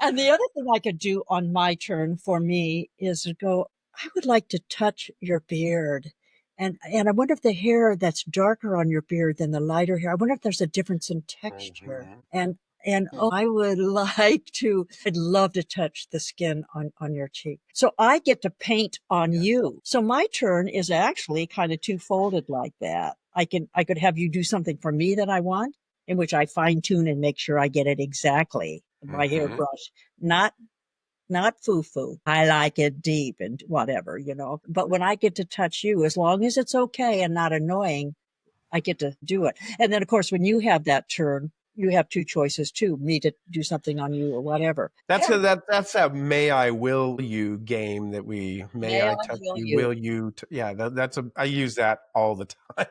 S1: And the other thing I could do on my turn for me is to go, I would like to touch your beard. And I wonder if the hair that's darker on your beard than the lighter hair, I wonder if there's a difference in texture.
S2: Mhm.
S1: And oh, I would I'd love to touch the skin on your cheek. So I get to paint on
S2: Yeah.
S1: you. So my turn is actually kind of two-folded like that. I could have you do something for me that I want, in which I fine tune and make sure I get it exactly. My
S2: Mhm.
S1: hairbrush, not foo-foo. I like it deep and whatever. But when I get to touch you, as long as it's okay and not annoying, I get to do it. And then, of course, when you have that turn, you have two choices too, me to do something on you or whatever.
S2: That's a may I will you game that may
S1: May I
S2: I touch
S1: will
S2: you,
S1: you?
S2: will you? Yeah, I use that all the time.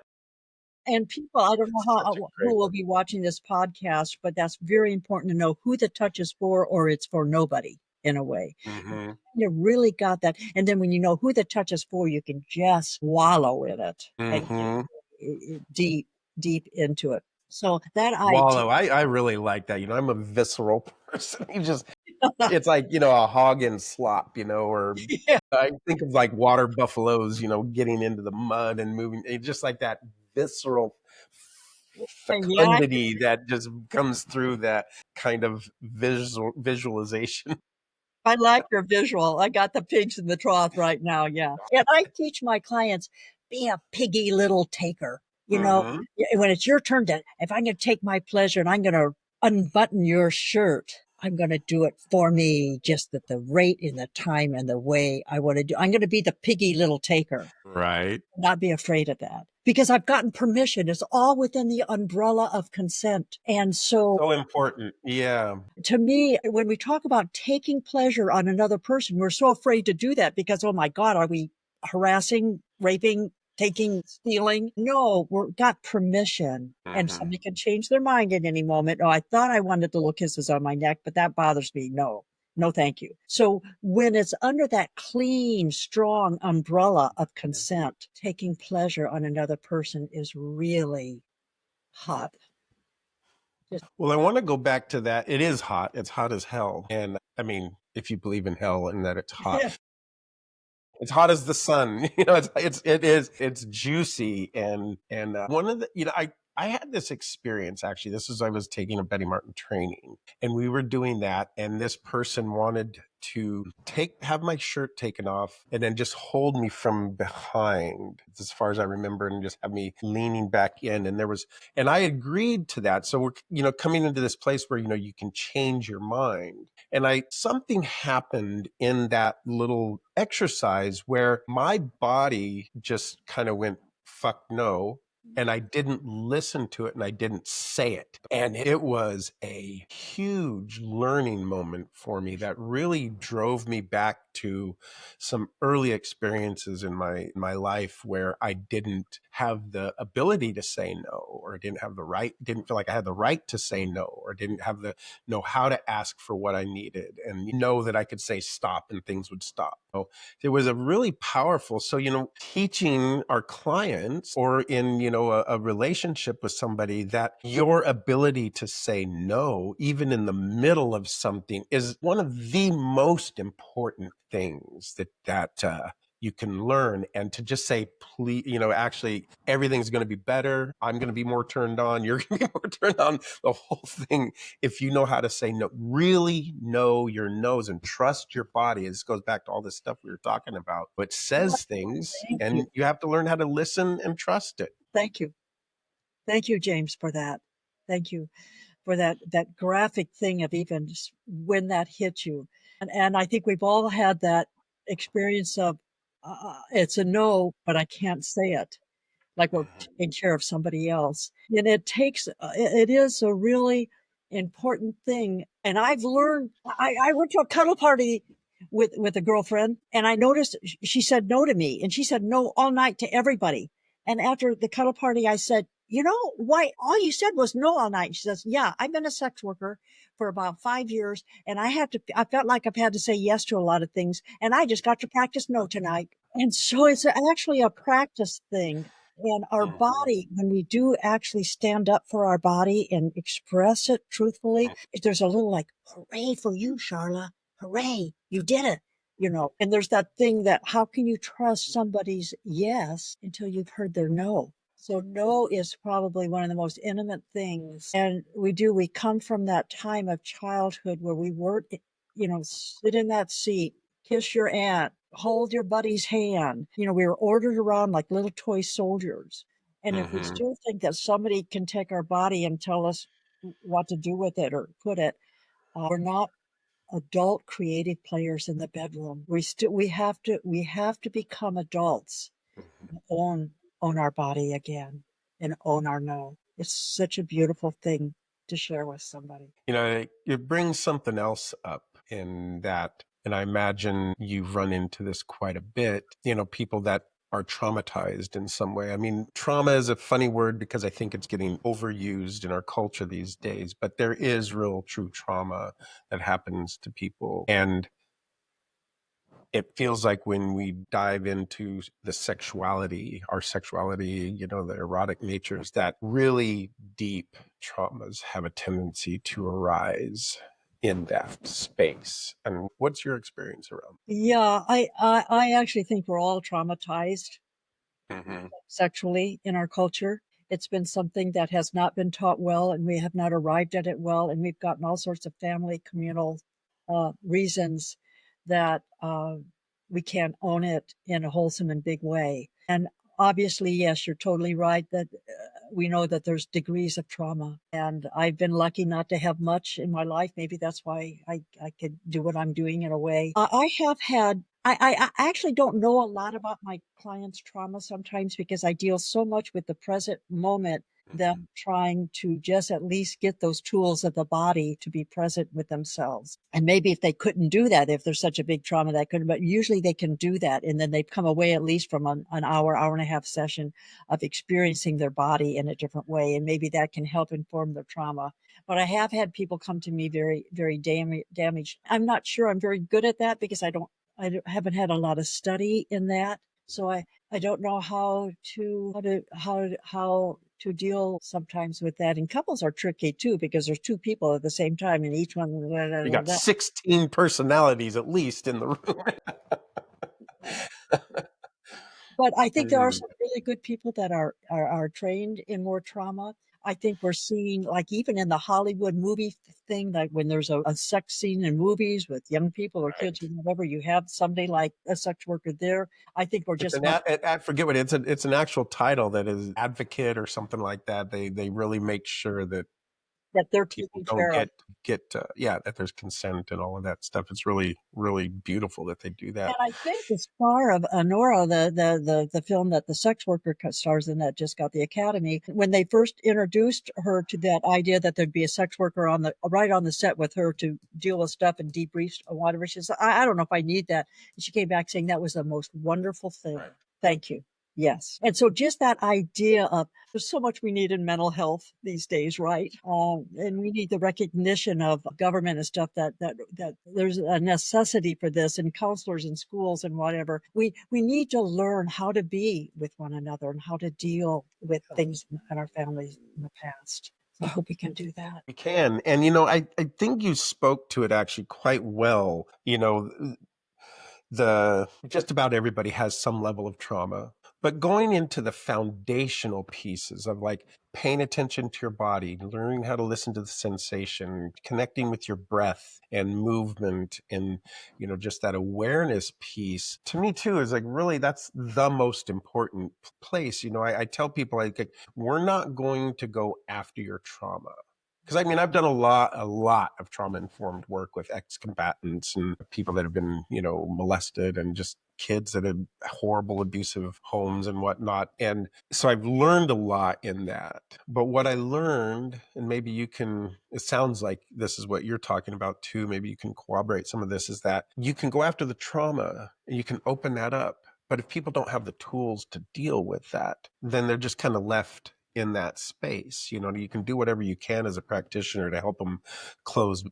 S1: And people, I don't know
S2: Such a
S1: who
S2: great
S1: will
S2: one.
S1: be watching this podcast, but that's very important to know who the touch is for, or it's for nobody in a way.
S2: Mhm.
S1: You really got that. And then when you know who the touch is for, you can just wallow in it and get
S2: Mhm.
S1: deep, deep into it. So that idea,
S2: Wallow. I really like that. I'm a visceral person. It's like, a hog in slop, or
S1: yeah,
S2: I think of like water buffaloes, getting into the mud and moving. It's just like that visceral
S1: yeah,
S2: fecundity that just comes through that kind of visualization.
S1: I like your visual. I got the pigs in the trough right now. Yeah. And I teach my clients, be a piggy little taker.
S2: Mm-hmm.
S1: When it's your turn to, if I'm going to take my pleasure and I'm going to unbutton your shirt, I'm going to do it for me, just at the rate and the time and the way I want to do. I'm going to be the piggy little taker.
S2: Right.
S1: Not be afraid of that because I've gotten permission. It's all within the umbrella of consent. And so
S2: Important. Yeah.
S1: to me, when we talk about taking pleasure on another person, we're so afraid to do that because, oh my God, are we harassing, raping, taking, stealing? No, we've got permission. And
S2: Mm-hmm.
S1: somebody can change their mind at any moment. Oh, I thought I wanted the little kisses on my neck, but that bothers me. No, no, thank you. So when it's under that clean, strong umbrella of consent, taking pleasure on another person is really hot.
S2: Well, I want to go back to that. It is hot. It's hot as hell. And I mean, if you believe in hell and that it's hot, it's hot as the sun. It's juicy and one of the I had this experience actually. This is I was taking a Betty Martin training and we were doing that and this person wanted to have my shirt taken off and then just hold me from behind as far as I remember and just have me leaning back in and I agreed to that. So we're coming into this place where you can change your mind. And something happened in that little exercise where my body just kind of went, fuck no. And I didn't listen to it and I didn't say it. And it was a huge learning moment for me that really drove me back to some early experiences in my life where I didn't have the ability to say no, or didn't feel like I had the right to say no, or didn't have the know how to ask for what I needed and know that I could say stop and things would stop. So it was a really powerful. So, teaching our clients or in, a relationship with somebody that your ability to say no, even in the middle of something, is one of the most important things that you can learn. And to just say, please, actually everything's going to be better. I'm going to be more turned on. You're going to be more turned on. The whole thing. If you know how to say no, really know your no's and trust your body. This goes back to all this stuff we were talking about. It says things
S1: Thank
S2: and
S1: you.
S2: you have to learn how to listen and trust it.
S1: Thank you. Thank you, James, for that. Thank you for that graphic thing of even just when that hit you. And I think we've all had that experience of it's a no, but I can't say it. Like we're taking care of somebody else. And it is a really important thing. And I've learned, I went to a cuddle party with a girlfriend and I noticed she said no to me and she said no all night to everybody. And after the cuddle party, I said, why all you said was no all night. She says, yeah, I've been a sex worker for about 5 years and I felt like I've had to say yes to a lot of things. And I just got to practice no tonight. And so it's actually a practice thing. And our
S2: Mhm.
S1: body, when we do actually stand up for our body and express it truthfully, there's a little like, hooray for you, Charla. Hooray, you did it. And there's that thing that how can you trust somebody's yes until you've heard their no? So no is probably one of the most intimate things. And we come from that time of childhood where we weren't, sit in that seat, kiss your aunt, hold your buddy's hand. We were ordered around like little toy soldiers. And if we
S2: Mhm.
S1: still think that somebody can take our body and tell us what to do with it or put it, we're not adult creative players in the bedroom. We have to become adults,
S2: Mhm.
S1: own own our body again and own our no. It's such a beautiful thing to share with somebody.
S2: It brings something else up in that, and I imagine you've run into this quite a bit, people that are traumatized in some way. I mean, trauma is a funny word because I think it's getting overused in our culture these days, but there is real true trauma that happens to people. And it feels like when we dive into our sexuality, the erotic natures, that really deep traumas have a tendency to arise in that space. And what's your experience around?
S1: Yeah, I actually think we're all traumatized
S2: Mm-hmm.
S1: sexually in our culture. It's been something that has not been taught well, and we have not arrived at it well, and we've gotten all sorts of family communal reasons that we can't own it in a wholesome and big way. And obviously, yes, you're totally right that we know that there's degrees of trauma. And I've been lucky not to have much in my life. Maybe that's why I could do what I'm doing in a way. I have had, I actually don't know a lot about my clients' trauma sometimes because I deal so much with the present moment, them trying to just at least get those tools of the body to be present with themselves. And maybe if they couldn't do that, if there's such a big trauma that couldn't, but usually they can do that. And then they've come away at least from an hour and a half session of experiencing their body in a different way. And maybe that can help inform their trauma. But I have had people come to me very, very damaged. I'm not sure I'm very good at that because I haven't had a lot of study in that. So I don't know how to deal sometimes with that. And couples are tricky too, because there's two people at the same time and each one,
S2: You got 16 personalities at least in the room.
S1: but I think there are some really good people that are trained in more trauma. I think we're seeing, like, even in the Hollywood movie thing, like when there's a sex scene in movies with young people or kids or whatever, you have somebody like a sex worker there. I think we're
S2: It's
S1: just
S2: an I forget what it's an actual title that is advocate or something like that. They really make sure that
S1: that they're
S2: people
S1: taken
S2: don't
S1: care of.
S2: get yeah, that there's consent and all of that stuff. It's really beautiful that they do
S1: And
S2: that.
S1: I think the star of Honora, the film that the sex worker stars in that just got the Academy, when they first introduced her to that idea that there'd be a sex worker on the right on the set with her to deal with stuff and debrief or whatever, she said, I don't know if I need that. And she came back saying that was the most wonderful thing.
S2: Right.
S1: Thank you. Yes. And so just that idea of there's so much we need in mental health these days, right? And we need the recognition of government and stuff that there's a necessity for this, and counselors in schools and whatever. We need to learn how to be with one another and how to deal with things in our families in the past. So I hope we can do that.
S2: We can. And I think you spoke to it actually quite well. The just about everybody has some level of trauma, but going into the foundational pieces of like paying attention to your body, learning how to listen to the sensation, connecting with your breath and movement, and just that awareness piece, to me too, is like really that's the most important place. I tell people, like, we're not going to go after your trauma, because I mean, I've done a lot of trauma informed work with ex-combatants and people that have been, molested, and just kids that had horrible abusive homes and whatnot. And so I've learned a lot in that. But what I learned, and maybe it sounds like this is what you're talking about too, maybe you can corroborate some of this, is that you can go after the trauma and you can open that up. But if people don't have the tools to deal with that, then they're just kind of left in that space. You can do whatever you can as a practitioner to help them close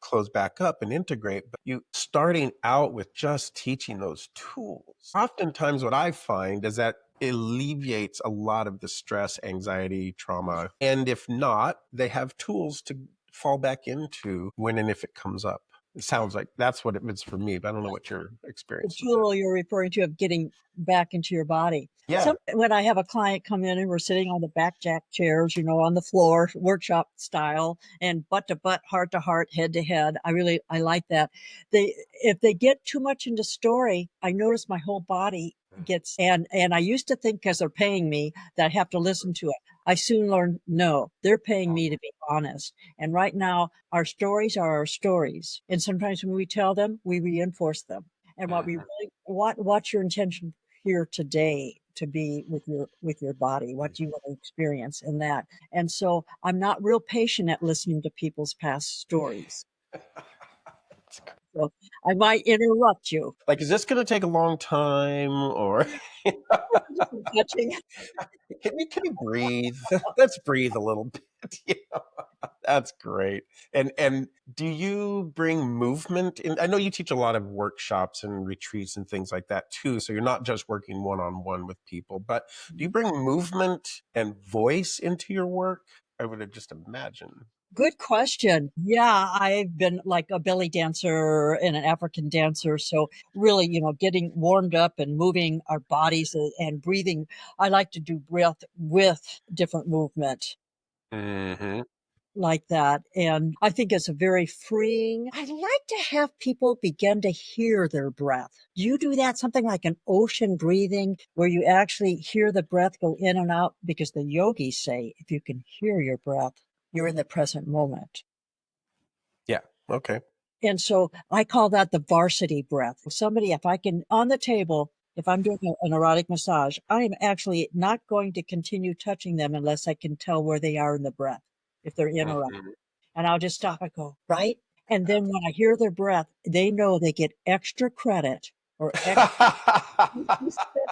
S2: close back up and integrate, but you starting out with just teaching those tools, oftentimes what I find is that alleviates a lot of the stress, anxiety, trauma, and if not, they have tools to fall back into when and if it comes up. It sounds like that's what it is for me, but I don't know what your
S1: The
S2: experience with that.
S1: tool you're referring to of getting back into your body.
S2: Yeah.
S1: So when I have a client come in and we're sitting on the back jack chairs, on the floor, workshop style, and butt to butt, heart to heart, head to head, I like that. If they get too much into story, I notice my whole body gets, and I used to think because they're paying me that I have to listen to it. I soon learned, no, they're paying me to be honest. And right now, our stories are our stories. And sometimes when we tell them, we reinforce them. And what we really what's your intention here today to be with your body? What do you want to experience in that? And so I'm not real patient at listening to people's past stories. So I might interrupt you.
S2: Like, is this going to take a long time, or
S1: Touching.
S2: can we breathe? Let's breathe a little bit. That's great. And do you bring movement in? I know you teach a lot of workshops and retreats and things like that too. So you're not just working one-on-one with people, but do you bring movement and voice into your work? I would have just imagined.
S1: Good question. Yeah, I've been like a belly dancer and an African dancer. So really, getting warmed up and moving our bodies and breathing. I like to do breath with different movement
S2: Hmm.
S1: like that. And I think it's a very freeing. I like to have people begin to hear their breath. Do you do that? Something like an ocean breathing where you actually hear the breath go in and out? Because the yogis say if you can hear your breath, you're in the present moment.
S2: Yeah. Okay.
S1: And so I call that the varsity breath. Somebody, if I can, on the table, if I'm doing an erotic massage, I am actually not going to continue touching them unless I can tell where they are in the breath, if they're in or out.
S2: Hmm.
S1: And I'll just stop and go, right? And then when I hear their breath, they know they get extra credit or extra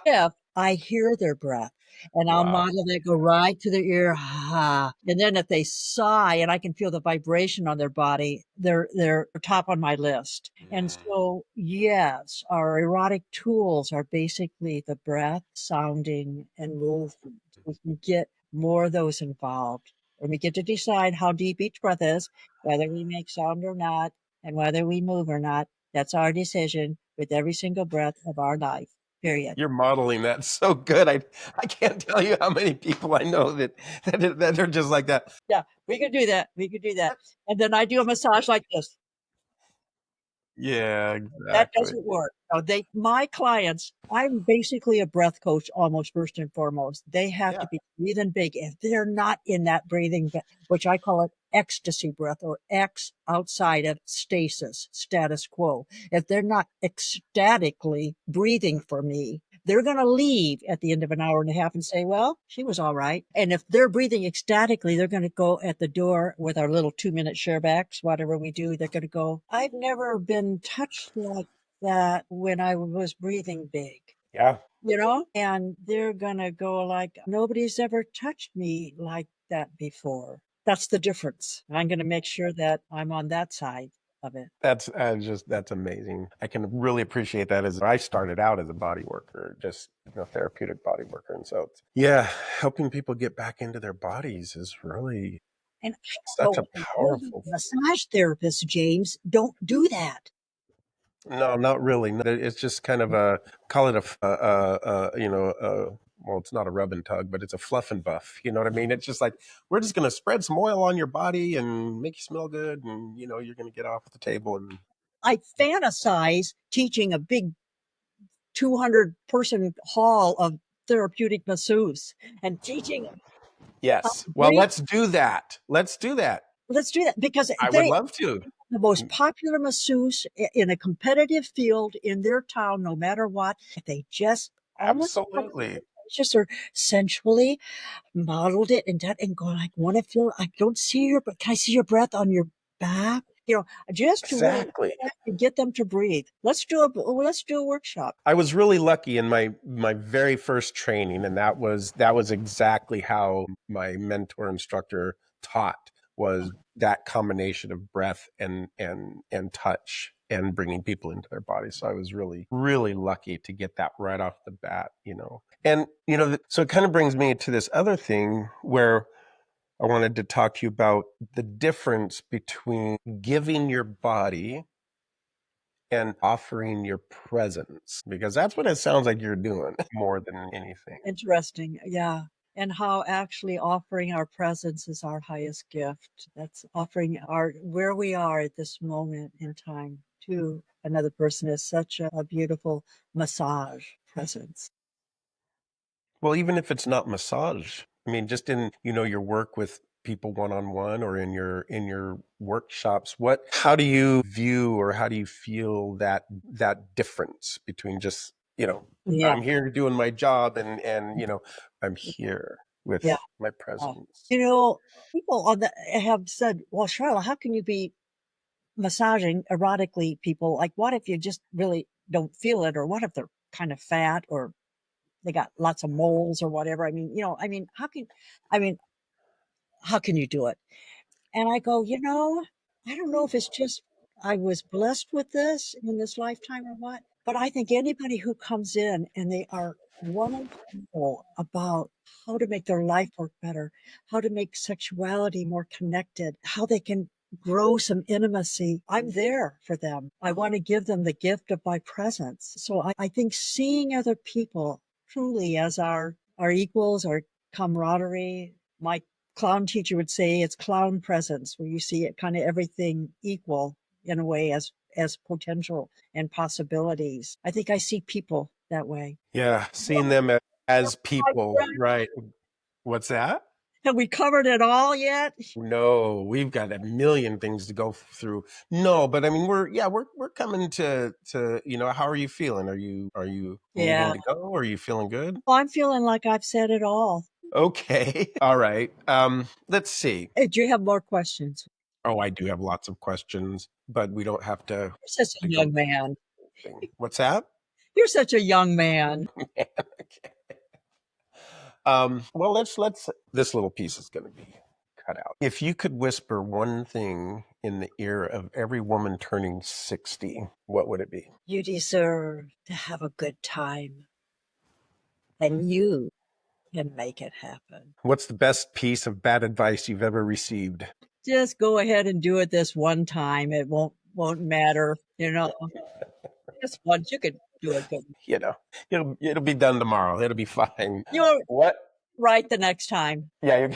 S1: if I hear their breath. And I'll
S2: Wow.
S1: model that go right to their ear. Ah. And then if they sigh and I can feel the vibration on their body, they're top on my list. And
S2: Mm.
S1: so yes, our erotic tools are basically the breath, sounding, and movement. We can get more of those involved. And we get to decide how deep each breath is, whether we make sound or not, and whether we move or not. That's our decision with every single breath of our life. Period.
S2: You're modeling that so good. I can't tell you how many people I know that are just like that.
S1: Yeah, we could do that. We could do that. And then I do a massage like this.
S2: Yeah,
S1: That
S2: exactly.
S1: doesn't work. No, my clients, I'm basically a breath coach almost first and foremost. They have
S2: Yeah.
S1: to be breathing big. If they're not in that breathing, which I call it ecstasy breath or X outside of stasis, status quo, if they're not ecstatically breathing for me, they're going to leave at the end of an hour and a half and say, well, she was all right. And if they're breathing ecstatically, they're going to go at the door with our little 2-minute share backs, whatever we do. They're going to go, I've never been touched like that when I was breathing big,
S2: Yeah.
S1: and they're going to go like, nobody's ever touched me like that before. That's the difference. I'm going to make sure that I'm on that side of it.
S2: That's amazing. I can really appreciate that as I started out as a body worker, just therapeutic body worker. And so yeah, helping people get back into their bodies is really
S1: And I
S2: such
S1: don't
S2: a
S1: know why
S2: powerful
S1: massage therapists, James, don't do that.
S2: No, not really. No, it's just kind of a call it well, it's not a rub and tug, but it's a fluff and buff. You know what I mean? It's just like we're just gonna spread some oil on your body and make you smell good, and you're gonna get off the table. And
S1: I fantasize teaching a big 200-person hall of therapeutic masseuse and teaching how
S2: yes,
S1: to
S2: well,
S1: breathe.
S2: let's do that. Let's do that.
S1: Let's do that because
S2: I would
S1: they
S2: love to.
S1: the most popular masseuse in a competitive field in their town, no matter what. If they just almost
S2: Absolutely.
S1: just or sensually modeled it and done and go like, want to feel, I don't see your, but can I see your breath on your back? Just to really
S2: Exactly.
S1: get them to breathe. Let's do a workshop.
S2: I was really lucky in my very first training, and that was exactly how my mentor instructor taught was that combination of breath and touch and bringing people into their bodies. So I was really really lucky to get that right off the bat. And so it kind of brings me to this other thing where I wanted to talk to you about the difference between giving your body and offering your presence, because that's what it sounds like you're doing more than anything.
S1: Interesting. Yeah. And how actually offering our presence is our highest gift. That's offering where we are at this moment in time to another person is such a beautiful massage presence.
S2: Well, even if it's not massage, I mean, just in your work with people one on one or in your workshops, how do you view or how do you feel that difference between just
S1: Yeah.
S2: I'm here doing my job and I'm here
S1: Yeah.
S2: with my
S1: Uh,
S2: presence.
S1: you know, people have said, well, Charlotte, how can you be massaging erotically people? Like, what if you just really don't feel it? Or what if they're kind of fat or they got lots of moles or whatever? I mean, how can you do it? And I go, I don't know if it's just I was blessed with this in this lifetime or what, but I think anybody who comes in and they are wanting to know about how to make their life work better, how to make sexuality more connected, how they can grow some intimacy. I'm there for them. I want to give them the gift of my presence. So I think seeing other people truly as our equals, our camaraderie, my clown teacher would say it's clown presence, where you see it kind of everything equal in a way as potential and possibilities. I think I see people that way.
S2: Yeah, seeing them as
S1: My
S2: people,
S1: friend,
S2: right? What's that?
S1: have we covered it all yet?
S2: No, we've got a million things to go through. No, but I mean, we're coming to how are you feeling? Are you needing
S1: Yeah.
S2: to go? Are you feeling good?
S1: Well, I'm feeling like I've said it all.
S2: Okay, all right. Let's see.
S1: Hey, do you have more questions?
S2: Oh, I do have lots of questions, but we don't have to
S1: You're such a
S2: go
S1: young man.
S2: thing. What's that?
S1: You're such a young man.
S2: Okay. Well, let's. This little piece is going to be cut out. If you could whisper one thing in the ear of every woman turning 60, what would it be?
S1: You deserve to have a good time, and you can make it happen.
S2: What's the best piece of bad advice you've ever received?
S1: Just go ahead and do it this one time. It won't matter, you know. Just once you could do it good.
S2: You know, it'll be done tomorrow. It'll be fine.
S1: You'll
S2: What?
S1: right the next time.
S2: Yeah.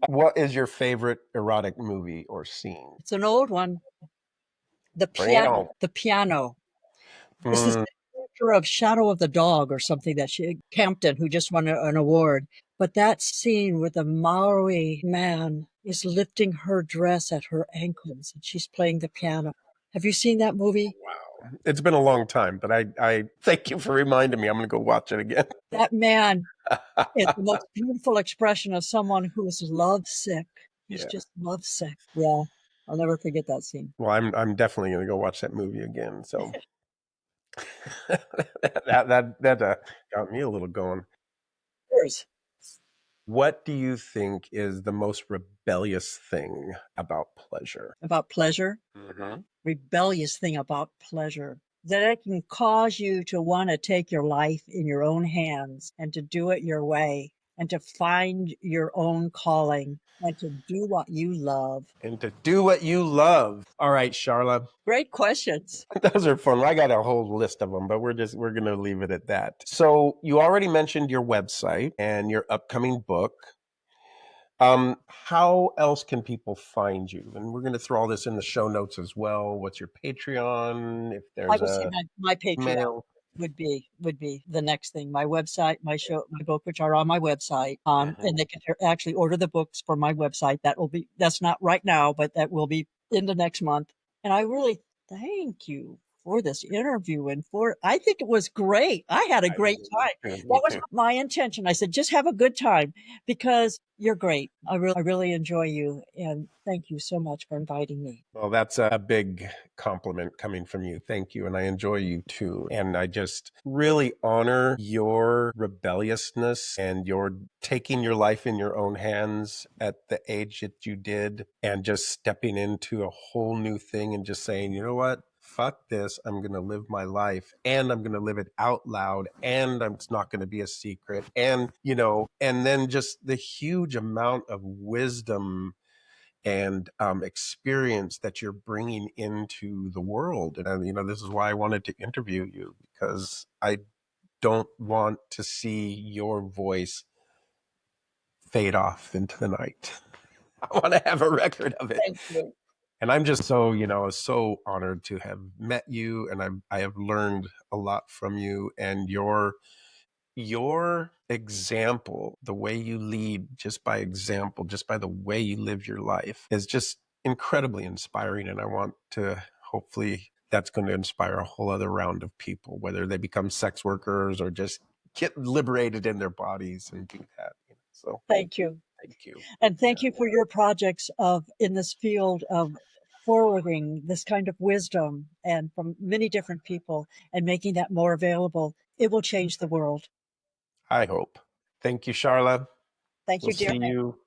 S2: What is your favorite erotic movie or scene?
S1: It's an old one. The piano.
S2: Wow.
S1: The piano. It's the
S2: Mm,
S1: character of Shadow of the Dog or something that she Campton, who just won an award. But that scene where the Maori man is lifting her dress at her ankles and she's playing the piano. Have you seen that movie?
S2: wow. It's been a long time, but I thank you for reminding me. I'm going to go watch it again.
S1: That man is the most beautiful expression of someone who is lovesick. He's
S2: Yeah.
S1: just lovesick. Yeah. I'll never forget that scene.
S2: Well, I'm definitely going to go watch that movie again. So that got me a little going.
S1: Yours.
S2: What do you think is the most rebellious thing about pleasure?
S1: About pleasure.
S2: Mm-hmm.
S1: Rebellious thing about pleasure that it can cause you to want to take your life in your own hands and to do it your way and to find your own calling and to do what you love.
S2: And to do what you love. All right, Charla,
S1: Great questions.
S2: those are fun. I got a whole list of them, but we're going to leave it at that. So you already mentioned your website and your upcoming book. How else can people find you? And we're going to throw all this in the show notes as well. What's your Patreon? If
S1: I
S2: there's
S1: would say
S2: a
S1: my Patreon
S2: email.
S1: would be the next thing. My website, my show, my book, which are on my website. And they can actually order the books from my website. That's not right now, but that will be in the next month. And I really thank you for this interview and I think it was great. I had a great time.
S2: Me
S1: That was
S2: too.
S1: my intention. I said, just have a good time because you're great. I really enjoy you. And thank you so much for inviting me.
S2: Well, that's a big compliment coming from you. Thank you. And I enjoy you too. And I just really honor your rebelliousness and your taking your life in your own hands at the age that you did and just stepping into a whole new thing and just saying, you know what? Fuck this. I'm going to live my life and I'm going to live it out loud and it's not going to be a secret. And, and then just the huge amount of wisdom and experience that you're bringing into the world. And, this is why I wanted to interview you because I don't want to see your voice fade off into the night. I want to have a record of it.
S1: Thank you.
S2: And I'm just so honored to have met you, and I have learned a lot from you and your example, the way you lead just by example, just by the way you live your life is just incredibly inspiring. And I want to hopefully that's going to inspire a whole other round of people, whether they become sex workers or just get liberated in their bodies and do that. So
S1: Thank you.
S2: thank you.
S1: And thank you for your projects in this field of forwarding this kind of wisdom and from many different people and making that more available. It will change the world.
S2: I hope. Thank you, Charla.
S1: Thank
S2: We'll
S1: you, dear.
S2: see you